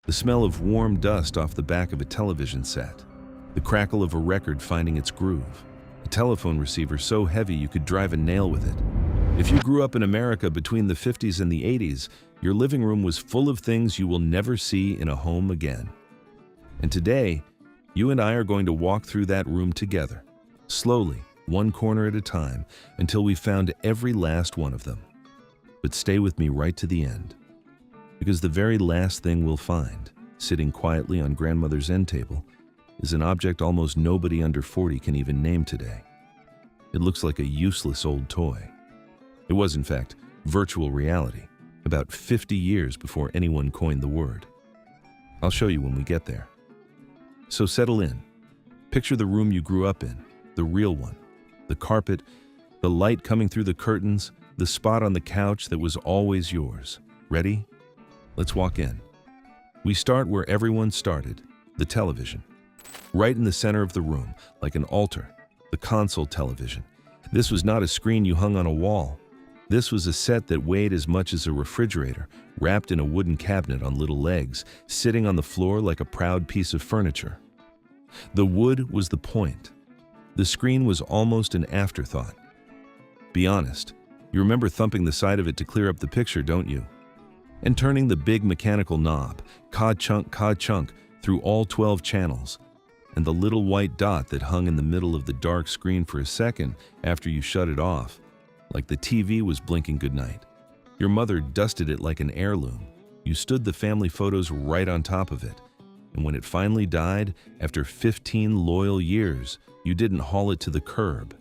the smell of warm dust off the back of a television set, the crackle of a record finding its groove, a telephone receiver so heavy you could drive a nail with it. If you grew up in America between the 50s and the 80s, your living room was full of things you will never see in a home again. And today, you and I are going to walk through that room together, slowly, one corner at a time, until we found every last one of them. But stay with me right to the end, because the very last thing we'll find, sitting quietly on grandmother's end table, is an object almost nobody under 40 can even name today. It looks like a useless old toy. It was, in fact, virtual reality, about 50 years before anyone coined the word. I'll show you when we get there. So settle in. Picture the room you grew up in, the real one. The carpet, the light coming through the curtains, the spot on the couch that was always yours. Ready? Let's walk in. We start where everyone started, the television. Right in the center of the room, like an altar, the console television. This was not a screen you hung on a wall. This was a set that weighed as much as a refrigerator, wrapped in a wooden cabinet on little legs, sitting on the floor like a proud piece of furniture. The wood was the point. The screen was almost an afterthought. Be honest, you remember thumping the side of it to clear up the picture, don't you? And turning the big mechanical knob, ka-chunk, through all 12 channels, and the little white dot that hung in the middle of the dark screen for a second after you shut it off, like the TV was blinking goodnight. Your mother dusted it like an heirloom. You stood the family photos right on top of it. And when it finally died, after 15 loyal years, you didn't haul it to the curb.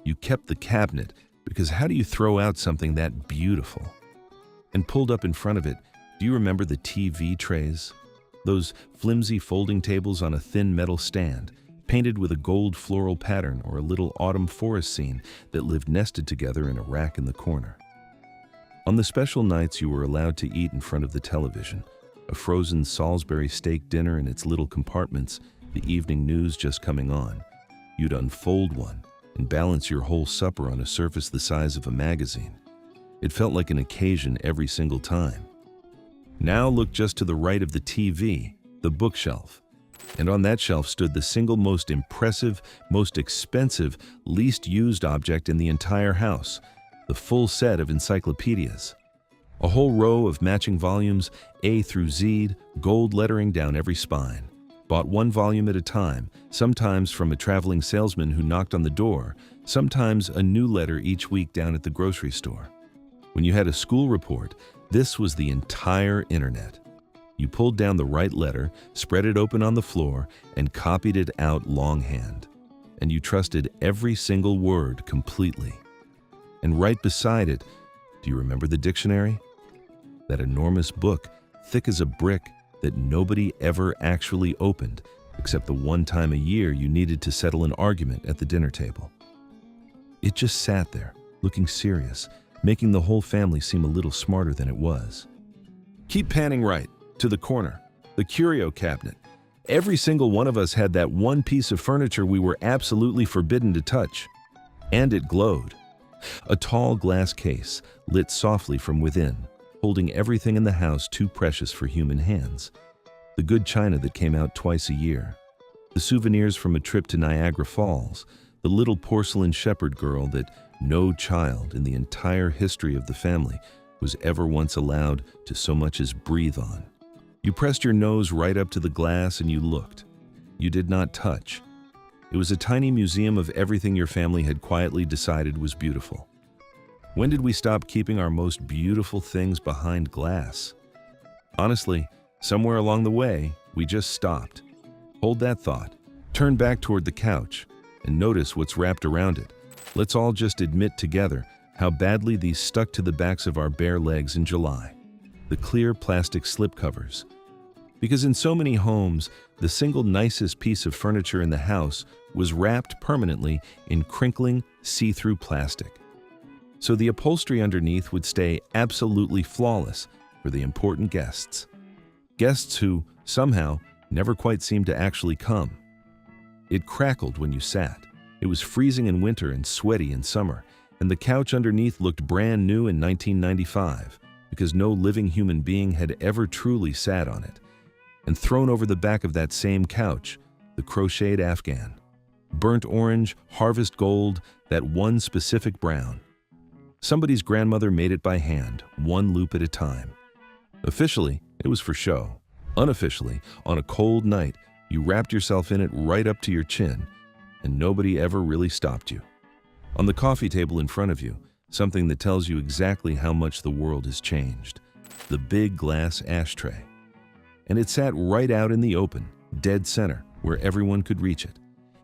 You kept the cabinet, because how do you throw out something that beautiful? And pulled up in front of it, do you remember the TV trays? Those flimsy folding tables on a thin metal stand, painted with a gold floral pattern or a little autumn forest scene that lived nested together in a rack in the corner. On the special nights you were allowed to eat in front of the television, a frozen Salisbury steak dinner in its little compartments, the evening news just coming on, you'd unfold one and balance your whole supper on a surface the size of a magazine. It felt like an occasion every single time. Now look just to the right of the TV, the bookshelf. And on that shelf stood the single most impressive, most expensive, least used object in the entire house, the full set of encyclopedias. A whole row of matching volumes, A through Z, gold lettering down every spine. Bought one volume at a time, sometimes from a traveling salesman who knocked on the door, sometimes a new letter each week down at the grocery store. When you had a school report, this was the entire internet. You pulled down the right letter, spread it open on the floor, and copied it out longhand. And you trusted every single word completely. And right beside it, do you remember the dictionary? That enormous book, thick as a brick, that nobody ever actually opened, except the one time a year you needed to settle an argument at the dinner table. It just sat there, looking serious, making the whole family seem a little smarter than it was. Keep panning right, to the corner, the Curio Cabinet. Every single one of us had that one piece of furniture we were absolutely forbidden to touch. And it glowed. A tall glass case, lit softly from within, holding everything in the house too precious for human hands. The good china that came out twice a year. The souvenirs from a trip to Niagara Falls. The little porcelain shepherd girl that no child in the entire history of the family was ever once allowed to so much as breathe on. You pressed your nose right up to the glass and you looked. You did not touch. It was a tiny museum of everything your family had quietly decided was beautiful. When did we stop keeping our most beautiful things behind glass? Honestly, somewhere along the way, we just stopped. Hold that thought. Turn back toward the couch and notice what's wrapped around it. Let's all just admit together how badly these stuck to the backs of our bare legs in July. The clear plastic slipcovers. Because in so many homes, the single nicest piece of furniture in the house was wrapped permanently in crinkling, see-through plastic. So the upholstery underneath would stay absolutely flawless for the important guests. Guests who, somehow, never quite seemed to actually come. It crackled when you sat. It was freezing in winter and sweaty in summer, and the couch underneath looked brand new in 1995 because no living human being had ever truly sat on it. And thrown over the back of that same couch, the Crocheted Afghan. Burnt orange, harvest gold, that one specific brown. Somebody's grandmother made it by hand, one loop at a time. Officially, it was for show. Unofficially, on a cold night, you wrapped yourself in it right up to your chin, and nobody ever really stopped you. On the coffee table in front of you, something that tells you exactly how much the world has changed. The big glass ashtray. And it sat right out in the open, dead center, where everyone could reach it.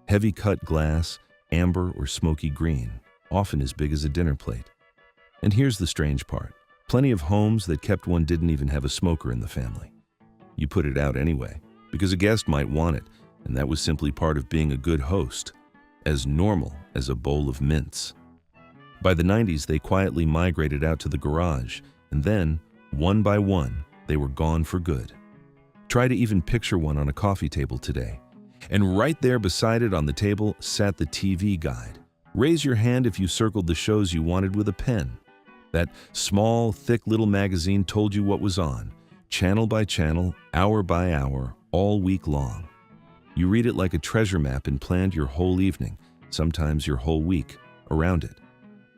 Heavy cut glass, amber or smoky green, often as big as a dinner plate. And here's the strange part. Plenty of homes that kept one didn't even have a smoker in the family. You put it out anyway, because a guest might want it, and that was simply part of being a good host. As normal as a bowl of mints. By the 90s, they quietly migrated out to the garage, and then, one by one, they were gone for good. Try to even picture one on a coffee table today. And right there beside it on the table sat the TV guide. Raise your hand if you circled the shows you wanted with a pen. That small, thick little magazine told you what was on, channel by channel, hour by hour, all week long. You read it like a treasure map and planned your whole evening, sometimes your whole week, around it.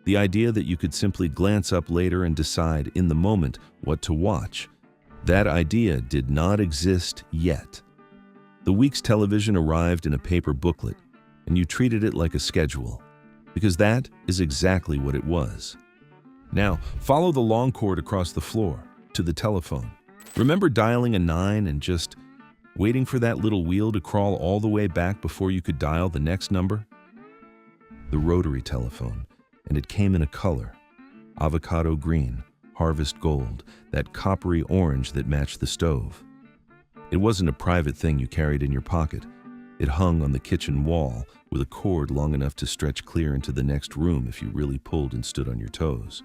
The idea that you could simply glance up later and decide in the moment what to watch, that idea did not exist yet. The week's television arrived in a paper booklet, and you treated it like a schedule, because that is exactly what it was. Now, follow the long cord across the floor to the telephone. Remember dialing a 9 and just waiting for that little wheel to crawl all the way back before you could dial the next number? The rotary telephone, and it came in a color. Avocado green, harvest gold, that coppery orange that matched the stove. It wasn't a private thing you carried in your pocket. It hung on the kitchen wall with a cord long enough to stretch clear into the next room if you really pulled and stood on your toes,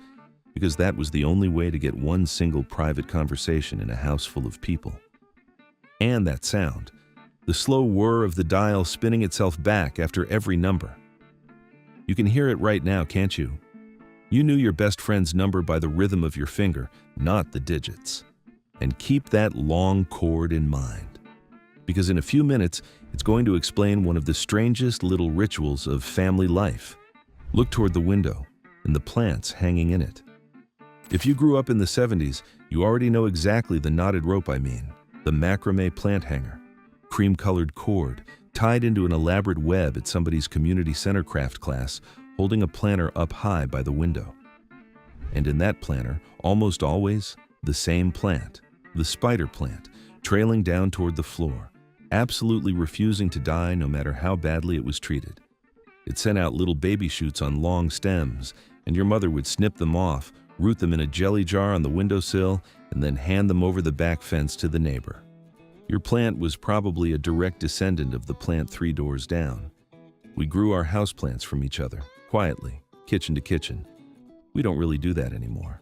because that was the only way to get one single private conversation in a house full of people. And that sound, the slow whir of the dial spinning itself back after every number. You can hear it right now, can't you? You knew your best friend's number by the rhythm of your finger, not the digits. And keep that long cord in mind, because in a few minutes, it's going to explain one of the strangest little rituals of family life. Look toward the window and the plants hanging in it. If you grew up in the 70s, you already know exactly the knotted rope I mean, the Macramé plant hanger, cream-colored cord, tied into an elaborate web at somebody's community center craft class, holding a planter up high by the window. And in that planter, almost always, the same plant, the spider plant, trailing down toward the floor, absolutely refusing to die no matter how badly it was treated. It sent out little baby shoots on long stems, and your mother would snip them off, root them in a jelly jar on the windowsill, and then hand them over the back fence to the neighbor. Your plant was probably a direct descendant of the plant 3 doors down. We grew our houseplants from each other, quietly, kitchen to kitchen. We don't really do that anymore.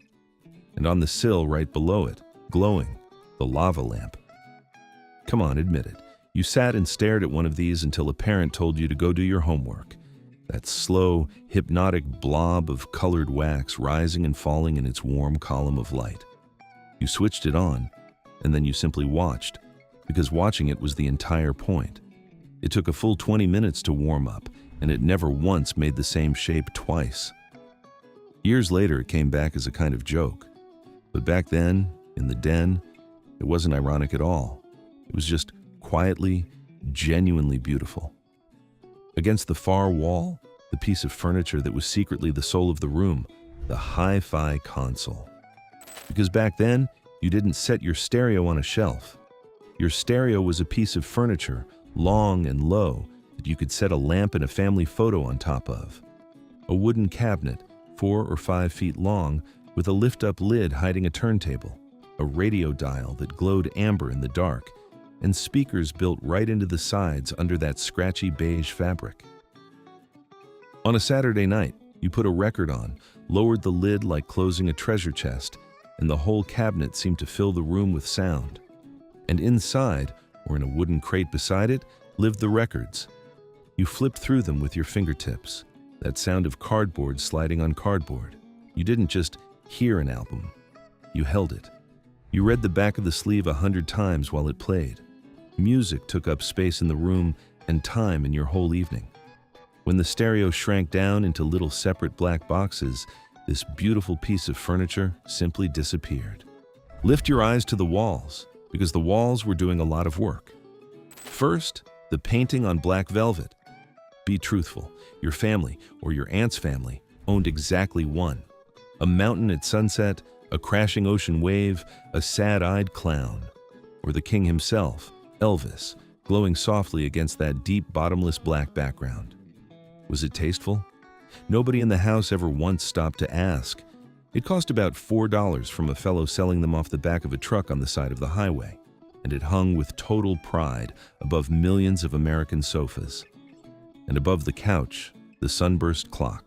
And on the sill right below it, glowing, the lava lamp. Come on, admit it. You sat and stared at one of these until a parent told you to go do your homework. That slow, hypnotic blob of colored wax rising and falling in its warm column of light. You switched it on, and then you simply watched, because watching it was the entire point. It took a full 20 minutes to warm up, and it never once made the same shape twice. Years later, it came back as a kind of joke. But back then, in the den, it wasn't ironic at all. It was just quietly, genuinely beautiful. Against the far wall, the piece of furniture that was secretly the soul of the room, the hi-fi console. Because back then, you didn't set your stereo on a shelf. Your stereo was a piece of furniture, long and low, that you could set a lamp and a family photo on top of. A wooden cabinet, 4 or 5 feet long, with a lift-up lid hiding a turntable, a radio dial that glowed amber in the dark, and speakers built right into the sides under that scratchy beige fabric. On a Saturday night, you put a record on, lowered the lid like closing a treasure chest, and the whole cabinet seemed to fill the room with sound. And inside, or in a wooden crate beside it, lived the records. You flipped through them with your fingertips, that sound of cardboard sliding on cardboard. You didn't just hear an album. You held it. You read the back of the sleeve 100 times while it played. Music took up space in the room and time in your whole evening. When the stereo shrank down into little separate black boxes, this beautiful piece of furniture simply disappeared. Lift your eyes to the walls, because the walls were doing a lot of work. First, the painting on black velvet. Be truthful, your family or your aunt's family owned exactly one. A mountain at sunset, a crashing ocean wave, a sad-eyed clown. Or the king himself, Elvis, glowing softly against that deep, bottomless black background. Was it tasteful? Nobody in the house ever once stopped to ask. It cost about $4 from a fellow selling them off the back of a truck on the side of the highway, and it hung with total pride above millions of American sofas. And above the couch, the Sunburst Clock.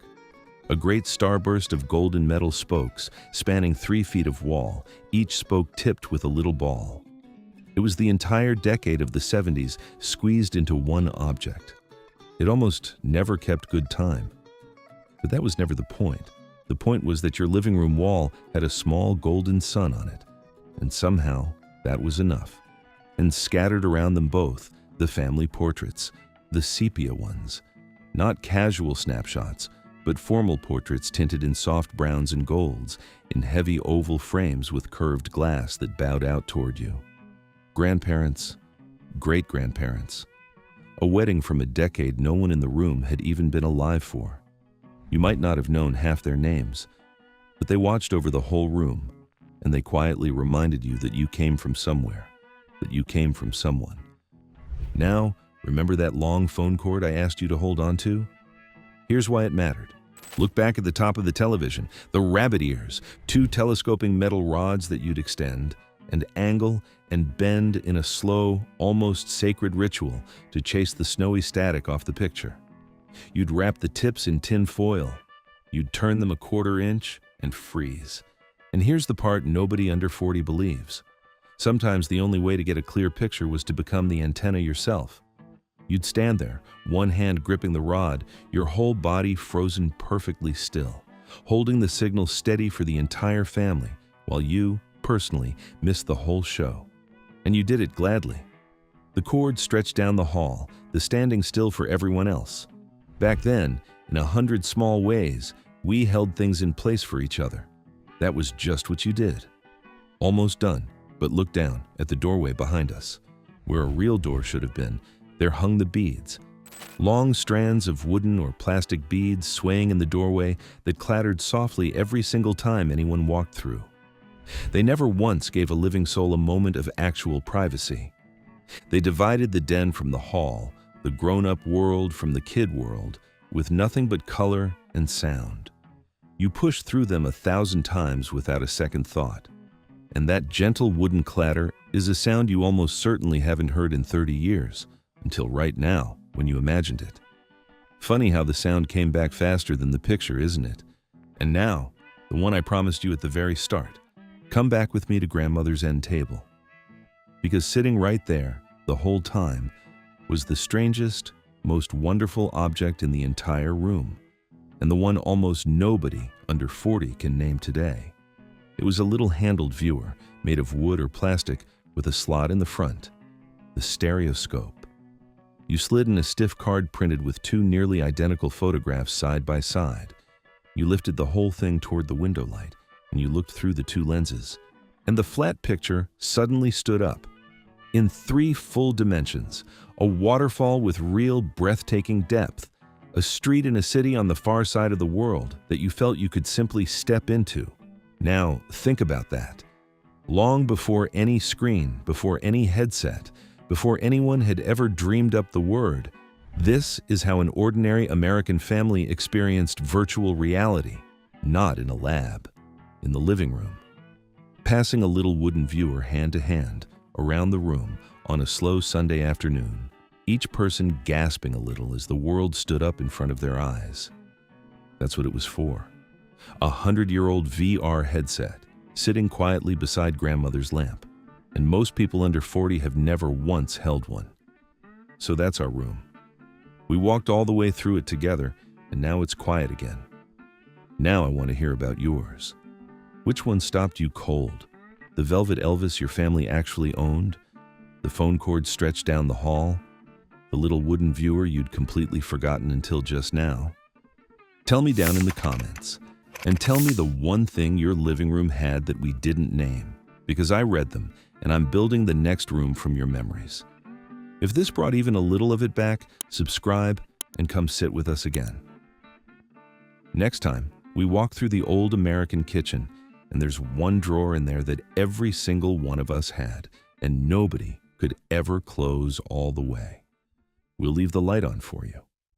A great starburst of golden metal spokes spanning 3 feet of wall, each spoke tipped with a little ball. It was the entire decade of the 70s squeezed into one object. It almost never kept good time. But that was never the point. The point was that your living room wall had a small golden sun on it, and somehow that was enough. And scattered around them both, the family portraits, the sepia ones. Not casual snapshots, but formal portraits tinted in soft browns and golds, in heavy oval frames with curved glass that bowed out toward you. Grandparents, great-grandparents. A wedding from a decade no one in the room had even been alive for. You might not have known half their names, but they watched over the whole room, and they quietly reminded you that you came from somewhere, that you came from someone. Now, remember that long phone cord I asked you to hold on to? Here's why it mattered. Look back at the top of the television, the rabbit ears, 2 telescoping metal rods that you'd extend, and angle and bend in a slow, almost sacred ritual to chase the snowy static off the picture. You'd wrap the tips in tin foil. You'd turn them a 1/4 inch and freeze. And here's the part nobody under 40 believes. Sometimes the only way to get a clear picture was to become the antenna yourself. You'd stand there, one hand gripping the rod, your whole body frozen perfectly still, holding the signal steady for the entire family, while you, personally, missed the whole show. And you did it gladly. The cord stretched down the hall, the standing still for everyone else. Back then, in 100 small ways, we held things in place for each other. That was just what you did. Almost done, but look down at the doorway behind us. Where a real door should have been, there hung the beads. Long strands of wooden or plastic beads swaying in the doorway that clattered softly every single time anyone walked through. They never once gave a living soul a moment of actual privacy. They divided the den from the hall, the grown-up world from the kid world, with nothing but color and sound. You pushed through them 1,000 times without a second thought. And that gentle wooden clatter is a sound you almost certainly haven't heard in 30 years, until right now, when you imagined it. Funny how the sound came back faster than the picture, isn't it? And now, the one I promised you at the very start. Come back with me to grandmother's end table. Because sitting right there, the whole time, was the strangest, most wonderful object in the entire room, and the one almost nobody under 40 can name today. It was a little handled viewer, made of wood or plastic, with a slot in the front. The stereoscope. You slid in a stiff card printed with 2 nearly identical photographs side by side. You lifted the whole thing toward the window light, and you looked through the 2 lenses, and the flat picture suddenly stood up. In 3 full dimensions, a waterfall with real breathtaking depth, a street in a city on the far side of the world that you felt you could simply step into. Now, think about that. Long before any screen, before any headset, before anyone had ever dreamed up the word, this is how an ordinary American family experienced virtual reality, not in a lab, in the living room. Passing a little wooden viewer hand to hand around the room on a slow Sunday afternoon, each person gasping a little as the world stood up in front of their eyes. That's what it was for. A 100-year-old VR headset, sitting quietly beside grandmother's lamp, and most people under 40 have never once held one. So that's our room. We walked all the way through it together, and now it's quiet again. Now I want to hear about yours. Which one stopped you cold? The velvet Elvis your family actually owned? The phone cord stretched down the hall, the little wooden viewer you'd completely forgotten until just now. Tell me down in the comments, and tell me the one thing your living room had that we didn't name, because I read them, and I'm building the next room from your memories. If this brought even a little of it back, subscribe and come sit with us again. Next time, we walk through the old American kitchen, and there's one drawer in there that every single one of us had, and nobody could ever close all the way. We'll leave the light on for you.